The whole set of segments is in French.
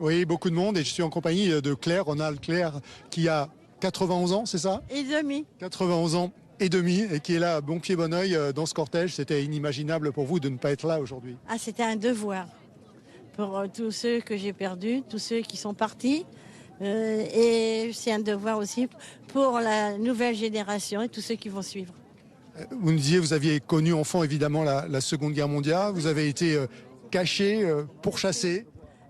Oui, beaucoup de monde et je suis en compagnie de Claire, Ronald Claire, qui a 91 ans, c'est ça? Et demi. 91 ans et demi et qui est là, bon pied, bon oeil dans ce cortège. C'était inimaginable pour vous de ne pas être là aujourd'hui. Ah, c'était un devoir pour tous ceux que j'ai perdus, tous ceux qui sont partis. Et c'est un devoir aussi pour la nouvelle génération et tous ceux qui vont suivre. Vous nous disiez, vous aviez connu enfant évidemment la Seconde Guerre mondiale, vous avez été caché, pourchassé.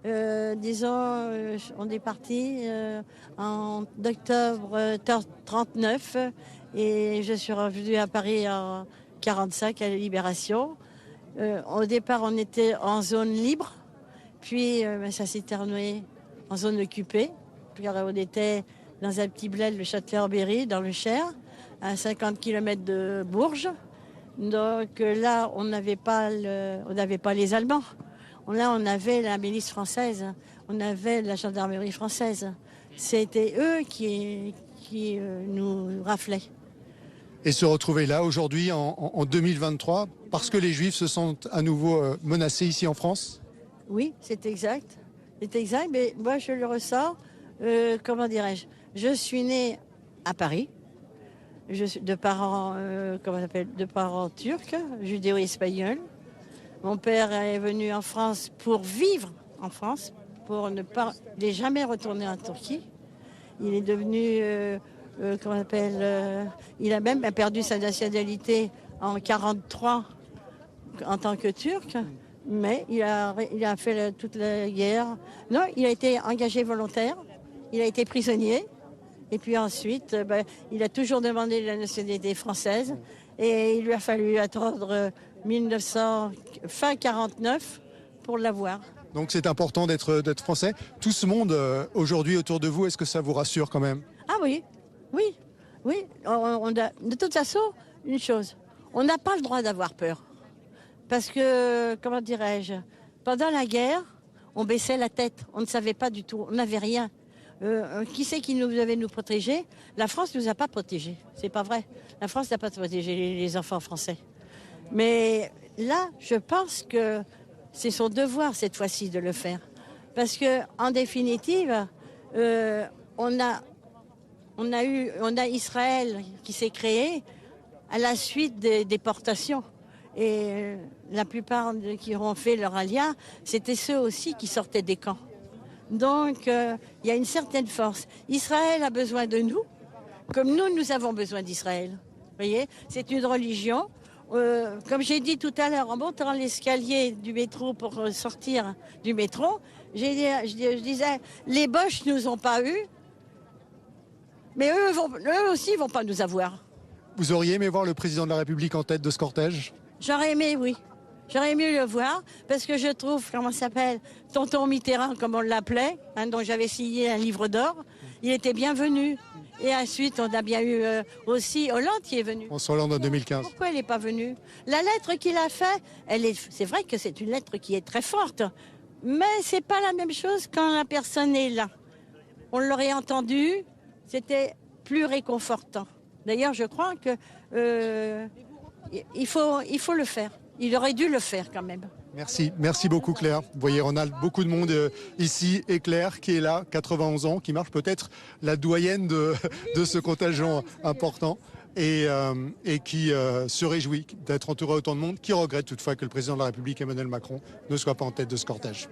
On est parti en octobre 39 et je suis revenue à Paris en 45 à la Libération. Au départ, on était en zone libre, puis ça s'est terminé en zone occupée. Puis on était dans un petit bled, le Châtelet-en-Berry, dans le Cher, à 50 km de Bourges. Donc là, on n'avait pas les Allemands. Là, on avait la milice française, on avait la gendarmerie française. C'était eux qui nous raflaient. Et se retrouver là aujourd'hui en 2023 parce que les Juifs se sentent à nouveau menacés ici en France? Oui, c'est exact. C'est exact, mais moi je le ressens, comment dirais-je, je suis née à Paris, de parents turcs, judéo-espagnols. Mon père est venu en France pour vivre en France, pour ne pas, il n'est jamais retourné en Turquie. Il est devenu, il a même perdu sa nationalité en 1943 en tant que Turc, mais il a fait toute la guerre. Non, il a été engagé volontaire, il a été prisonnier, et puis ensuite, il a toujours demandé la nationalité française, et il lui a fallu attendre fin 49 pour l'avoir. Donc c'est important d'être français. Tout ce monde aujourd'hui autour de vous, est-ce que ça vous rassure quand même? Ah oui. De toute façon, une chose, on n'a pas le droit d'avoir peur. Parce que, comment dirais-je, pendant la guerre, on baissait la tête, on ne savait pas du tout, on n'avait rien. Qui c'est qui devait nous protéger? La France ne nous a pas protégés, c'est pas vrai. La France n'a pas protégé les enfants français. Mais là, je pense que c'est son devoir cette fois-ci de le faire. Parce que, en définitive, on a Israël qui s'est créé à la suite des déportations. Et la plupart qui ont fait leur alia, c'était ceux aussi qui sortaient des camps. Donc, il y a une certaine force. Israël a besoin de nous, comme nous avons besoin d'Israël. Vous voyez, c'est une religion. Comme j'ai dit tout à l'heure, en montant l'escalier du métro pour sortir du métro, je disais, les Boches ne nous ont pas eus, mais eux aussi ne vont pas nous avoir. Vous auriez aimé voir le président de la République en tête de ce cortège? J'aurais aimé, oui. J'aurais aimé le voir, parce que je trouve, comment ça s'appelle, Tonton Mitterrand, comme on l'appelait, dont j'avais signé un livre d'or, il était bienvenu. Et ensuite, on a bien eu aussi Hollande qui est venu. François Hollande en 2015. Pourquoi il n'est pas venu? La lettre qu'il a faite, c'est vrai que c'est une lettre qui est très forte, mais c'est pas la même chose quand la personne est là. On l'aurait entendu, c'était plus réconfortant. D'ailleurs, je crois que il faut le faire. Il aurait dû le faire quand même. Merci beaucoup Claire. Vous voyez Ronald, beaucoup de monde ici et Claire qui est là, 91 ans, qui marche peut-être la doyenne de ce contingent important et qui se réjouit d'être entouré autant de monde, qui regrette toutefois que le président de la République Emmanuel Macron ne soit pas en tête de ce cortège.